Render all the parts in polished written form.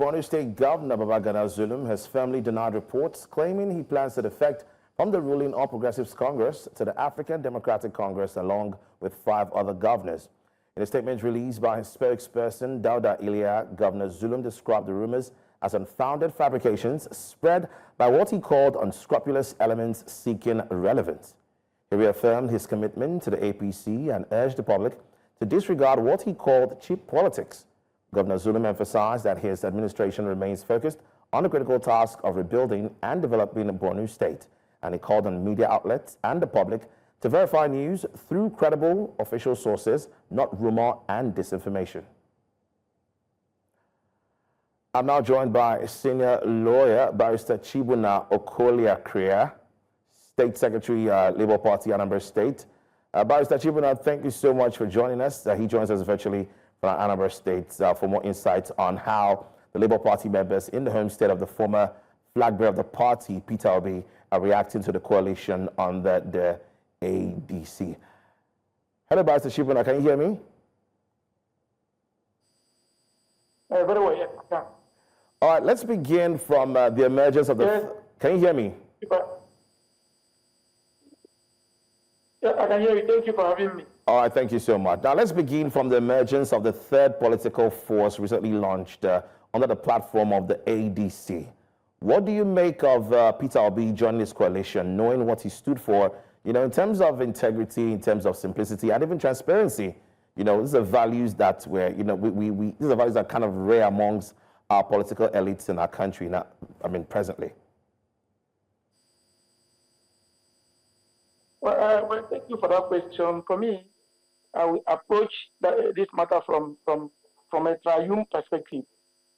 Borno State Governor Babagana Zulum has firmly denied reports claiming he plans to defect from the ruling All Progressives Congress to the African Democratic Congress along with 5 other governors. In a statement released by his spokesperson, Dauda Ilia, Governor Zulum described the rumors as unfounded fabrications spread by what he called unscrupulous elements seeking relevance. He reaffirmed his commitment to the APC and urged the public to disregard what he called cheap politics. Governor Zulum emphasized that his administration remains focused on the critical task of rebuilding and developing Borno State, and he called on media outlets and the public to verify news through credible official sources, not rumor and disinformation. I'm now joined by senior lawyer, Barrister Chibunna Okoliakrika, State Secretary, Labour Party, Anambra State. Barrister Chibunna, thank you so much for joining us. He joins us virtually from Anambra State for more insights on how the Labour Party members in the home state of the former flag bearer of the party, Peter Obi, are reacting to the coalition under the ADC. Hello, Barrister Chibunna, can you hear me? Very well, yes, I can. All right, let's begin from the emergence of the... Yes. Can you hear me? Yes, I can hear you. Thank you for having me. All right, thank you so much. Now, let's begin from the emergence of the third political force recently launched under the platform of the ADC. What do you make of Peter Obi joining this coalition, knowing what he stood for, in terms of integrity, in terms of simplicity, and even transparency? These are values that were, these are values that are kind of rare amongst our political elites in our country now, presently. Well, thank you for that question. For me, I will approach this matter from a triune perspective,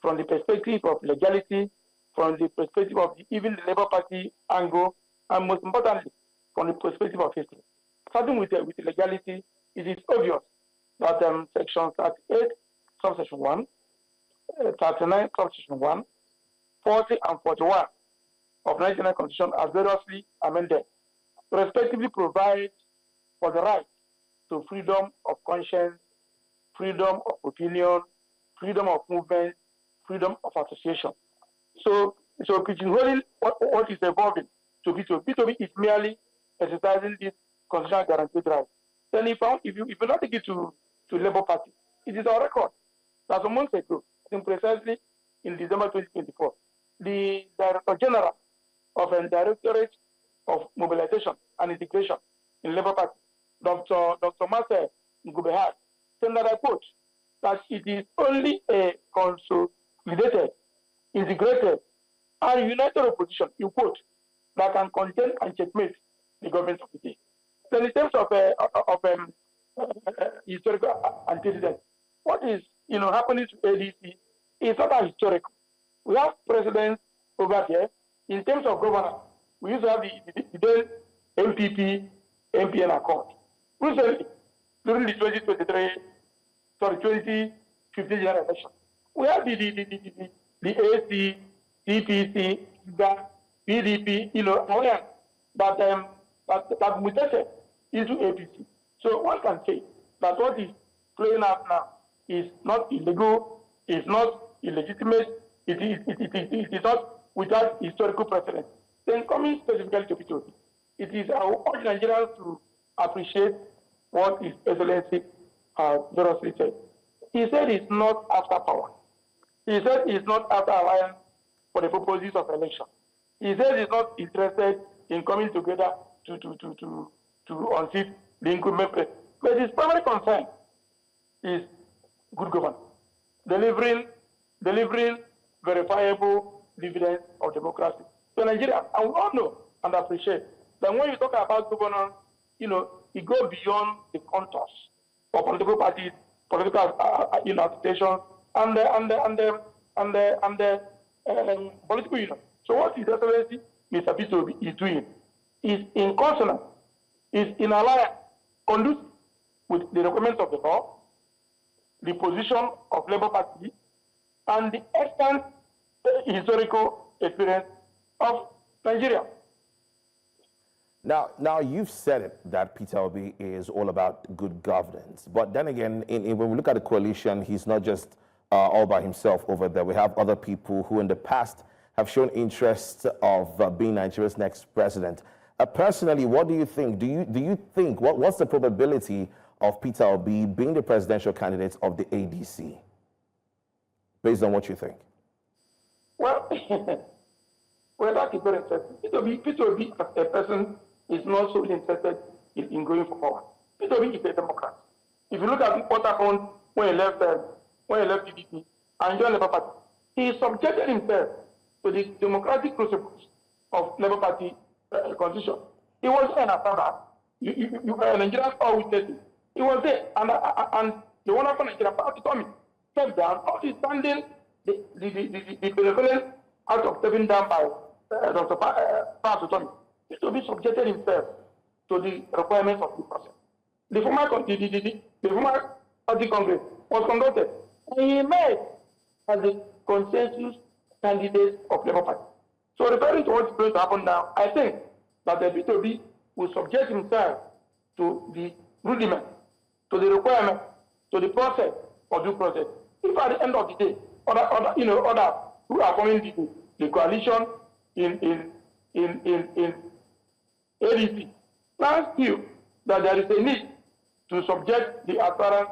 from the perspective of legality, from the perspective of even the Labour Party angle, and most importantly, from the perspective of history. Starting with the legality, it is obvious that Section 38, subsection 1, 39, subsection 1, 40, and 41 of the 1999 Constitution as variously amended, respectively provide for the right to freedom of conscience, freedom of opinion, freedom of movement, freedom of association. So pigeonholing what is evolving to P2B is merely exercising this constitutional guaranteed right. Then if you not take it to Labour Party, it is our record that some months ago, I think precisely in December 2024, the Director General of the Directorate of Mobilization and Integration in Labour Party, Dr. Marcel Ngubehar, said that I quote, that it is only a consolidated, integrated, and united opposition, you quote, that can contain and checkmate the government of the day. Then in terms of historical antecedents, what is happening to ADC is not that historical. We have precedents over there in terms of governance. We used to have the MPP, MPN accord. Recently, during the 2015 general election, we have the AC, CPC, the PDP, alliance that mutated into APC. So one can say that what is playing out now is not illegal, is not illegitimate, it is not without historical precedent. Then coming specifically to P2B, it is our urge Nigerians to appreciate what His Excellency variously said. He said he's not after power. He said he's not after alliance for the purposes of election. He said he's not interested in coming together to unseat the incumbent president. But his primary concern is good governance, delivering verifiable dividends of democracy to Nigeria. And we all know and appreciate that when you talk about governance, it goes beyond the contours of political parties, political agitations, and the political union. So what His Excellency Mr. Peter Obi is doing is in consonance, is in alliance, conducive with the requirements of the law, the position of Labour Party, and the extant historical experience of Nigeria. Now you've said it that Peter Obi is all about good governance, but then again, when we look at the coalition, he's not just all by himself over there. We have other people who in the past have shown interest of being Nigeria's next president. Personally, what do you think? Do you think, what's the probability of Peter Obi being the presidential candidate of the ADC? Based on what you think. Well, well, that is very interesting. Peter Obi as a person is not so interested in going for power. Peter Obi is a Democrat. If you look at what happened when he left PDP and joined Labour Party, he subjected himself to the democratic principles of Labour Party constitution. He was an Asada. Nigerians all witnessed it. He was there, and the wonderful Nigerian party Tommy stepped down, notwithstanding the benevolence out of stepping down by Dr. Tommy. Peter Obi subjected himself to the requirements of the process. The former party congress was conducted, and he emerged as the consensus candidate of Labour Party. So referring to what's going to happen now, I think that the Peter Obi will subject himself to the rudiment, to the requirement, to the process or due process. If at the end of the day, others who are forming the coalition in ADC now feel that there is a need to subject the aspirant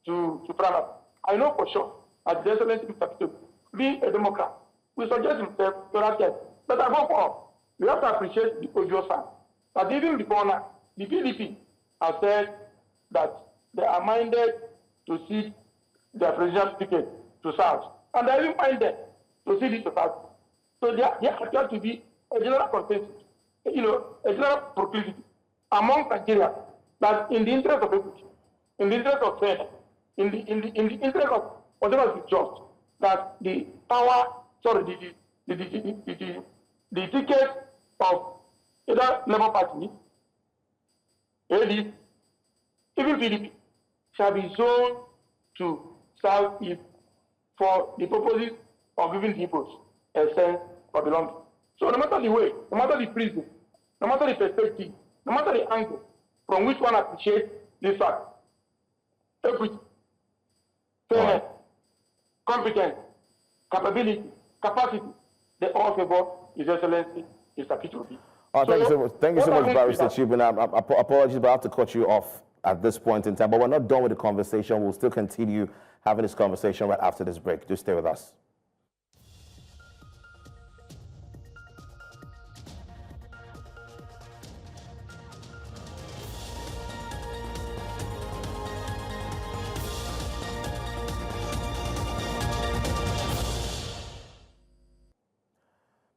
to primary, I know for sure, as the excellent Mr. Peter, being a Democrat, will suggest himself to that case. But above all, we have to appreciate the obvious fact that even before now, the PDP has said that they are minded to cede their presidential ticket to South, and they are even minded to cede it to South. So there appears to be a general consensus, a general proclivity among Nigeria that in the interest of equity, in the interest of fairness, in the interest of whatever is just, that the power, sorry, the ticket of either Labour Party, AD, even PDP, shall be zoned to South-East for the purposes of giving people a sense of belonging. So no matter the way, no matter the prism, no matter the perspective, no matter the angle from which one appreciates this fact, equity, fairness, competence, capability, capacity, they all favor His Excellency, Mr. Peter Obi. Thank you so much. Thank you so much, Barrister Chibunna. Apologies, but I have to cut you off at this point in time. But we're not done with the conversation. We'll still continue having this conversation right after this break. Do stay with us.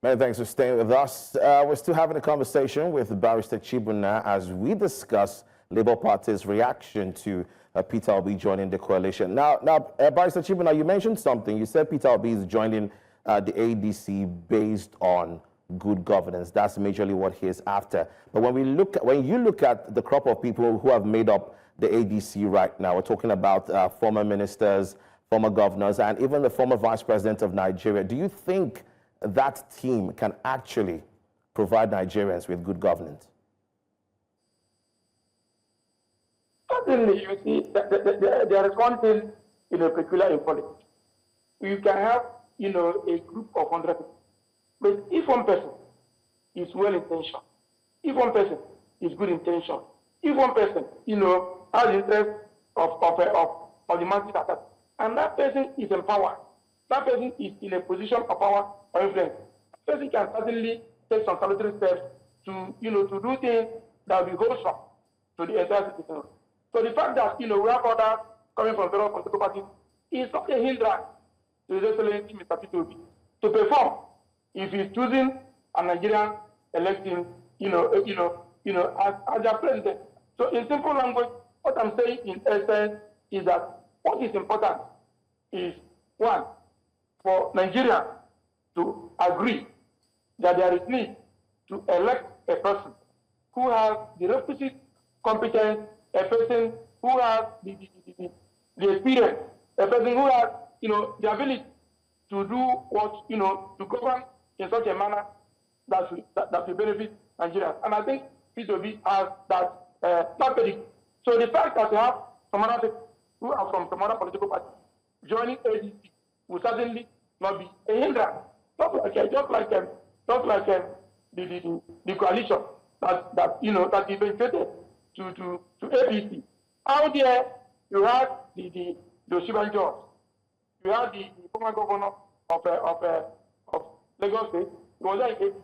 Many thanks for staying with us. We're still having a conversation with Barrister Chibunna as we discuss Labour Party's reaction to Peter Obi joining the coalition. Now, Barrister Chibunna, you mentioned something. You said Peter Obi is joining the ADC based on good governance. That's majorly what he is after. But when you look at the crop of people who have made up the ADC right now, we're talking about former ministers, former governors, and even the former vice president of Nigeria. Do you think that team can actually provide Nigerians with good governance? Certainly, you see, there is one thing peculiar in politics. You can have, a group of 100 people. But if one person is well-intentioned, if one person is good intention, if one person, has interest of the masses, and that person is empowered, that person is in a position of power or influence, that person can certainly take some salutary steps to do things that will be wholesome to the entire citizenry. So the fact that, we have orders coming from federal political parties is not a hindrance to His Excellency Mr. Peter Obi to perform if he's choosing a Nigerian electing, as their president. So in simple language, what I'm saying in essence is that what is important is, one, for Nigeria to agree that there is need to elect a person who has the requisite competence, a person who has the experience, a person who has, the ability to do what, to govern in such a manner that will benefit Nigeria. And I think Peter Obi has that pedigree. So the fact that you have some other people who are from some other political parties joining APC will certainly not be a hindrance. Just like the coalition that eventuated to APC. Out there, you had the Shibanjo, you had the former governor of Lagos State, he was like APC.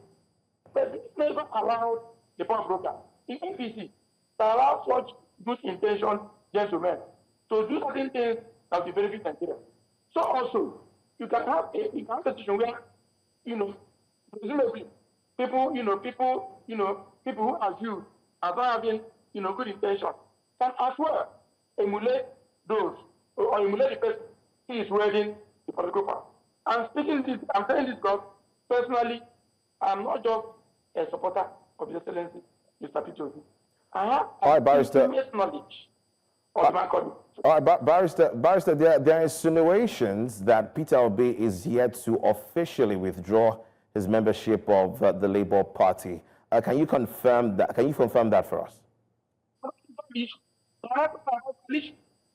But it never allowed the power broker in APC to allow such good intention gentlemen to do certain things that will benefit Nigeria. So also, you can have a situation where, presumably, people who are you are not having, good intention, can as well emulate those or emulate the person who is wielding the political power. I'm saying this because personally, I'm not just a supporter of His Excellency, Mr. Peter Obi. I have intimate knowledge of my colleague. All right, Barrister, there are insinuations that Peter Obi is yet to officially withdraw his membership of the Labour Party. Can you confirm that? Can you confirm that for us? So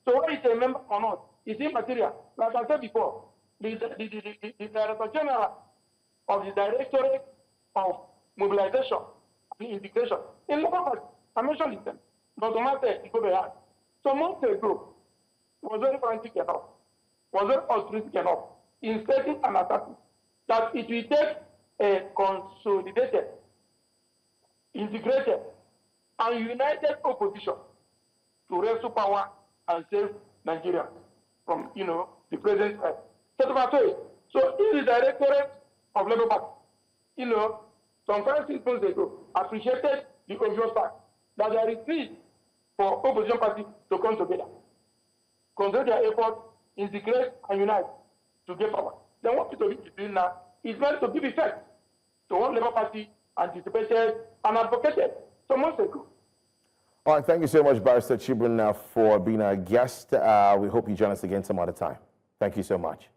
whether he's a member or not is immaterial. Like I said before, the Director General of the Directorate of Mobilization and Integration in Labour Party, I mentioned it then, Dr. Martin Ikobeya, so months ago, was very frantic enough, was very altruistic enough in stating an assessment that it will take a consolidated, integrated, and united opposition to wrestle power and save Nigeria from, the present threat. So in the Directorate of Labour Party, some 6 months ago, appreciated the obvious fact that there is need for opposition parties to come together, consider their efforts, integrate and unite to get power. Then what Peter Obi is doing now is meant to give effect to what Labour Party anticipated and advocated some months ago. All right, thank you so much, Barrister Chibunna, for being our guest. We hope you join us again some other time. Thank you so much.